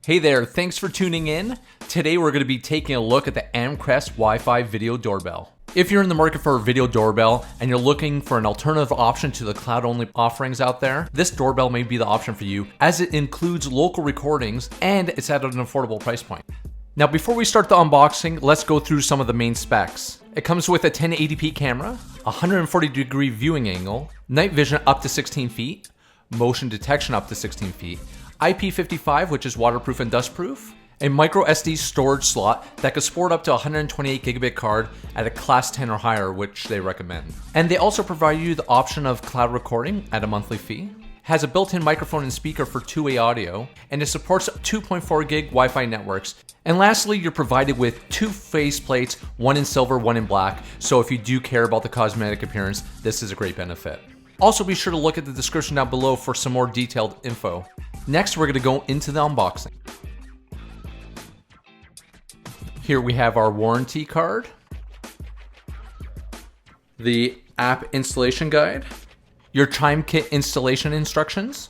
Hey there, thanks for tuning in. Today we're going to be taking a look at the Amcrest Wi-Fi Video Doorbell. If you're in the market for a video doorbell and you're looking for an alternative option to the cloud-only offerings out there, this doorbell may be the option for you as it includes local recordings and it's at an affordable price point. Now before we start the unboxing, let's go through some of the main specs. It comes with a 1080p camera, 140-degree viewing angle, night vision up to 16 feet, motion detection up to 16 feet, IP55, which is waterproof and dustproof, a micro SD storage slot that can support up to 128 gigabit card at a class 10 or higher, which they recommend. And they also provide you the option of cloud recording at a monthly fee, has a built-in microphone and speaker for two-way audio, and it supports 2.4 gig Wi-Fi networks. And lastly, you're provided with two faceplates, one in silver, one in black, so if you do care about the cosmetic appearance, this is a great benefit. Also be sure to look at the description down below for some more detailed info. Next, we're going to go into the unboxing. Here we have our warranty card, the app installation guide, your chime kit installation instructions,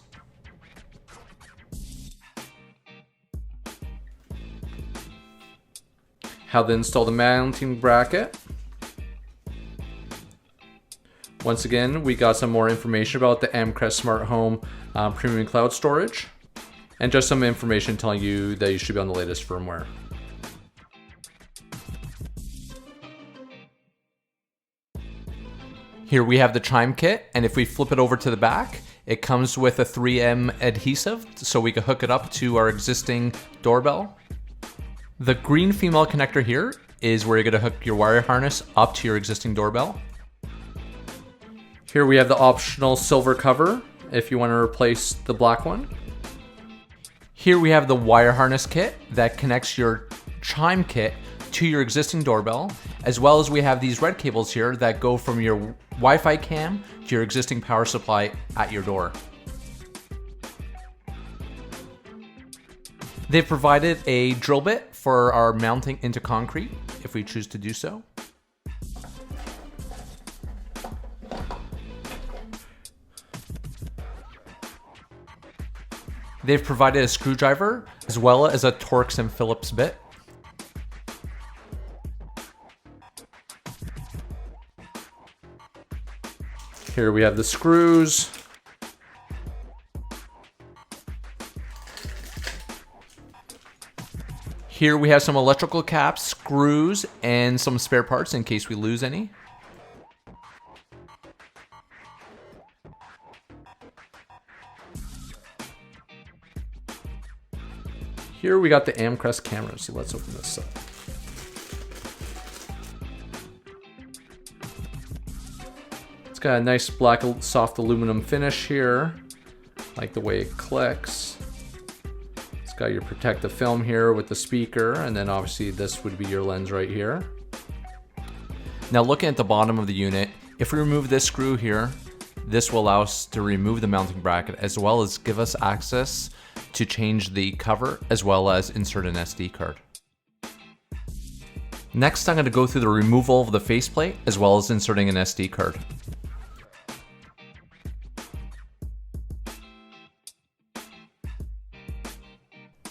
how to install the mounting bracket. Once again, we got some more information about the Amcrest Smart Home Premium Cloud Storage, and just some information telling you that you should be on the latest firmware. Here we have the chime kit, and if we flip it over to the back, it comes with a 3M adhesive, so we can hook it up to our existing doorbell. The green female connector here is where you're going to hook your wire harness up to your existing doorbell. Here we have the optional silver cover if you want to replace the black one. Here we have the wire harness kit that connects your chime kit to your existing doorbell, as well as we have these red cables here that go from your Wi-Fi cam to your existing power supply at your door. They've provided a drill bit for our mounting into concrete if we choose to do so. They've provided a screwdriver as well as a Torx and Phillips bit. Here we have the screws. Here we have some electrical caps, screws, and some spare parts in case we lose any. Here we got the Amcrest camera, so let's open this up. It's got a nice black soft aluminum finish here. Like the way it clicks. It's got your protective film here with the speaker, and then obviously this would be your lens right here. Now looking at the bottom of the unit, if we remove this screw here, this will allow us to remove the mounting bracket as well as give us access to change the cover as well as insert an SD card. Next, I'm going to go through the removal of the faceplate as well as inserting an SD card.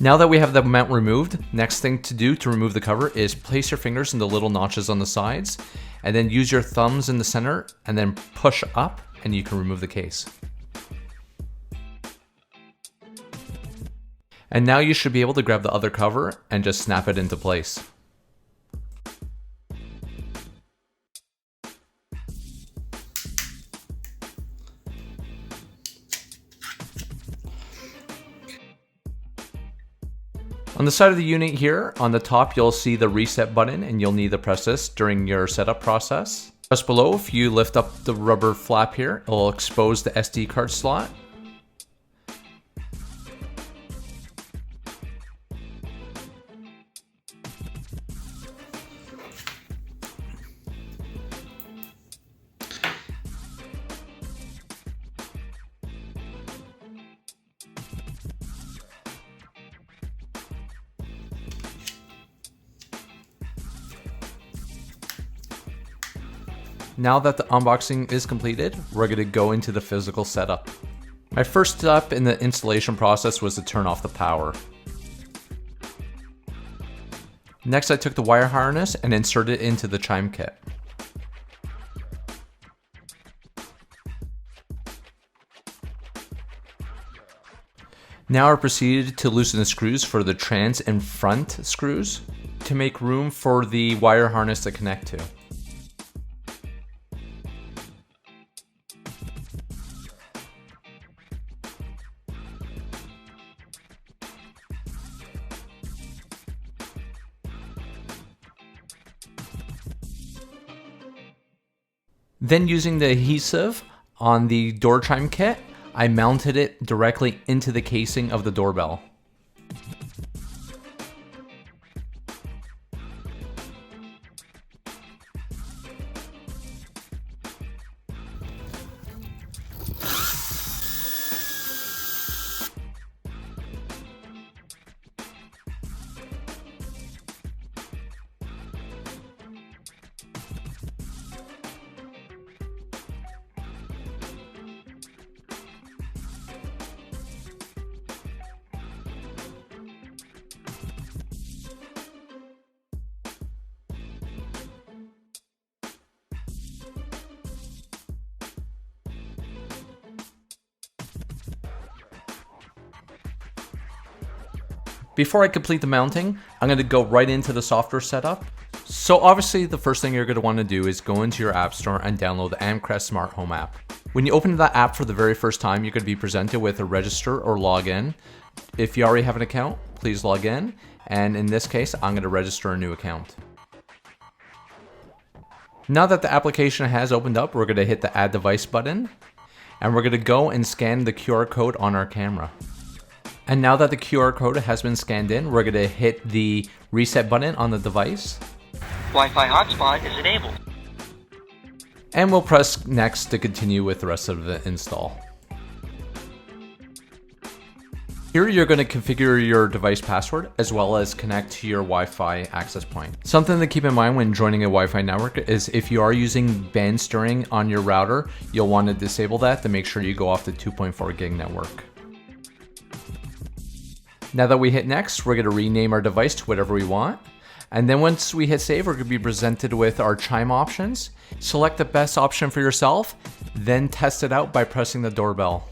Now that we have the mount removed, next thing to do to remove the cover is place your fingers in the little notches on the sides and then use your thumbs in the center and then push up and you can remove the case. And now you should be able to grab the other cover and just snap it into place. On the side of the unit here, on the top, you'll see the reset button and you'll need to press this during your setup process. Just below, if you lift up the rubber flap here, it will expose the SD card slot. Now that the unboxing is completed, we're going to go into the physical setup. My first step in the installation process was to turn off the power. Next, I took the wire harness and inserted it into the chime kit. Now I proceeded to loosen the screws for the trans and front screws to make room for the wire harness to connect to. Then using the adhesive on the door chime kit, I mounted it directly into the casing of the doorbell. Before I complete the mounting, I'm going to go right into the software setup. So obviously the first thing you're going to want to do is go into your app store and download the Amcrest Smart Home app. When you open that app for the very first time, you're going to be presented with a register or login. If you already have an account, please log in. And in this case, I'm going to register a new account. Now that the application has opened up, we're going to hit the Add Device button. And we're going to go and scan the QR code on our camera. And now that the QR code has been scanned in, we're going to hit the reset button on the device. Wi-Fi hotspot is enabled. And we'll press next to continue with the rest of the install. Here you're going to configure your device password as well as connect to your Wi-Fi access point. Something to keep in mind when joining a Wi-Fi network is if you are using band steering on your router, you'll want to disable that to make sure you go off the 2.4 gig network. Now that we hit next, we're going to rename our device to whatever we want. And then once we hit save, we're going to be presented with our chime options. Select the best option for yourself, then test it out by pressing the doorbell.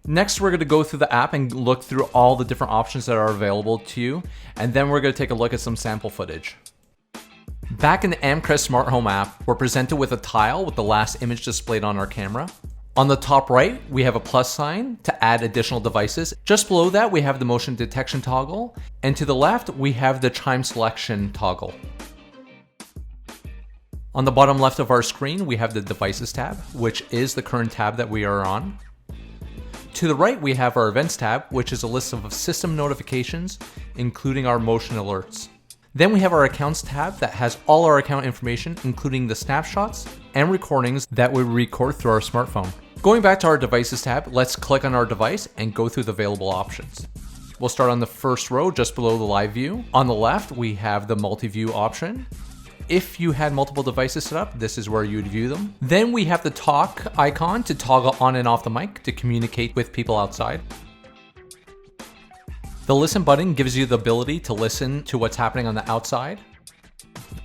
Next, we're going to go through the app and look through all the different options that are available to you. And then we're going to take a look at some sample footage. Back in the Amcrest Smart Home app, we're presented with a tile with the last image displayed on our camera. On the top right, we have a plus sign to add additional devices. Just below that, we have the motion detection toggle. And to the left, we have the chime selection toggle. On the bottom left of our screen, we have the devices tab, which is the current tab that we are on. To the right, we have our events tab, which is a list of system notifications, including our motion alerts. Then we have our accounts tab that has all our account information, including the snapshots and recordings that we record through our smartphone. Going back to our devices tab, let's click on our device and go through the available options. We'll start on the first row just below the live view. On the left, we have the multi-view option. If you had multiple devices set up, this is where you would view them. Then we have the talk icon to toggle on and off the mic to communicate with people outside. The listen button gives you the ability to listen to what's happening on the outside.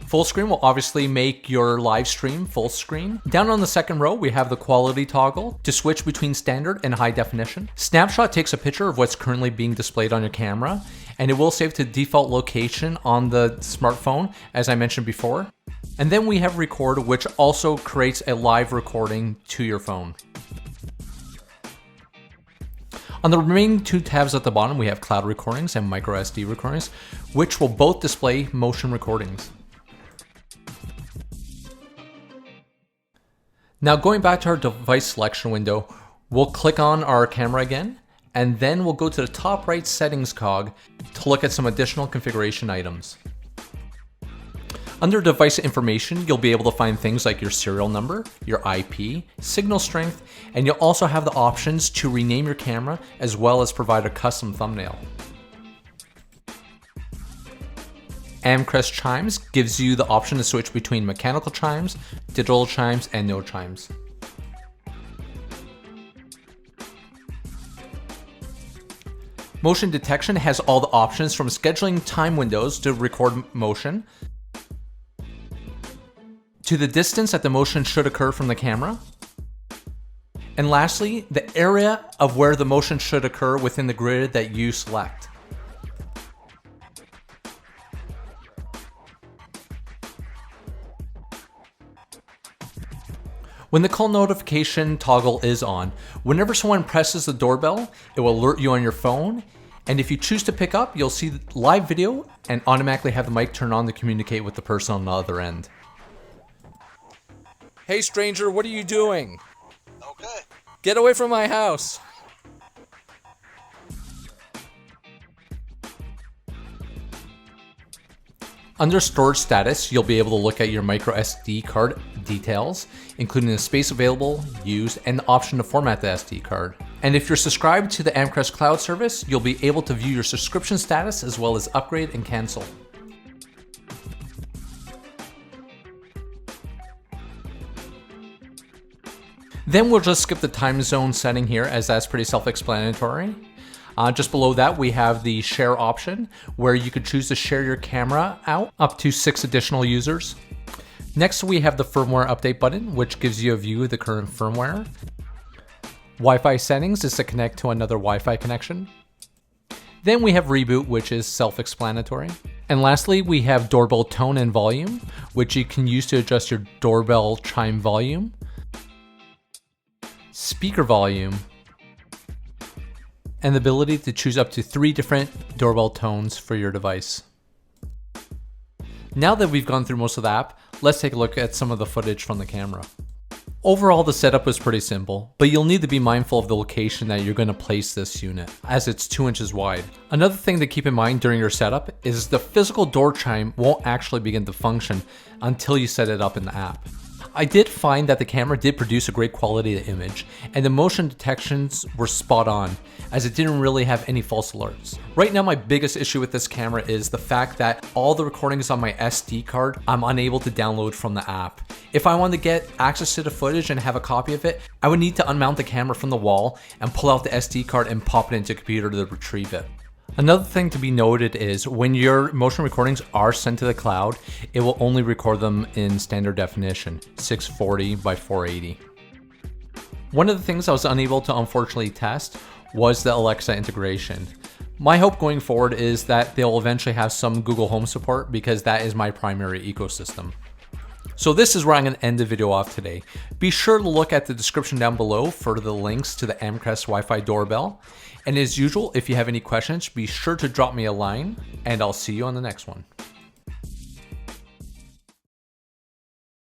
Full screen will obviously make your live stream full screen. Down on the second row, we have the quality toggle to switch between standard and high definition. Snapshot takes a picture of what's currently being displayed on your camera, and it will save to default location on the smartphone, as I mentioned before. And then we have record, which also creates a live recording to your phone. On the remaining two tabs at the bottom, we have cloud recordings and micro SD recordings, which will both display motion recordings. Now going back to our device selection window, we'll click on our camera again, and then we'll go to the top right settings cog to look at some additional configuration items. Under device information, you'll be able to find things like your serial number, your IP, signal strength, and you'll also have the options to rename your camera as well as provide a custom thumbnail. Amcrest Chimes gives you the option to switch between mechanical chimes, digital chimes, and no chimes. Motion detection has all the options from scheduling time windows to record motion, to the distance that the motion should occur from the camera, and lastly, the area of where the motion should occur within the grid that you select. When the call notification toggle is on, whenever someone presses the doorbell, it will alert you on your phone. And if you choose to pick up, you'll see live video and automatically have the mic turn on to communicate with the person on the other end. Hey stranger, what are you doing? Okay. Get away from my house. Under storage status, you'll be able to look at your micro SD card details, including the space available, used, and the option to format the SD card. And if you're subscribed to the Amcrest cloud service, you'll be able to view your subscription status as well as upgrade and cancel. Then we'll just skip the time zone setting here, as that's pretty self-explanatory. Just below that, we have the share option, where you could choose to share your camera out up to 6 additional users. Next, we have the firmware update button, which gives you a view of the current firmware. Wi-Fi settings is to connect to another Wi-Fi connection. Then we have reboot, which is self-explanatory. And lastly, we have doorbell tone and volume, which you can use to adjust your doorbell chime volume, speaker volume, and the ability to choose up to 3 different doorbell tones for your device. Now that we've gone through most of the app, let's take a look at some of the footage from the camera. Overall, the setup was pretty simple, but you'll need to be mindful of the location that you're going to place this unit, as it's 2 inches wide. Another thing to keep in mind during your setup is the physical door chime won't actually begin to function until you set it up in the app. I did find that the camera did produce a great quality image, and the motion detections were spot on, as it didn't really have any false alerts. Right now, my biggest issue with this camera is the fact that all the recordings on my SD card, I'm unable to download from the app. If I wanted to get access to the footage and have a copy of it, I would need to unmount the camera from the wall and pull out the SD card and pop it into a computer to retrieve it. Another thing to be noted is when your motion recordings are sent to the cloud, it will only record them in standard definition, 640 by 480. One of the things I was unable to unfortunately test was the Alexa integration. My hope going forward is that they'll eventually have some Google Home support, because that is my primary ecosystem. So this is where I'm going to end the video off today. Be sure to look at the description down below for the links to the Amcrest Wi-Fi doorbell. And as usual, if you have any questions, be sure to drop me a line, and I'll see you on the next one.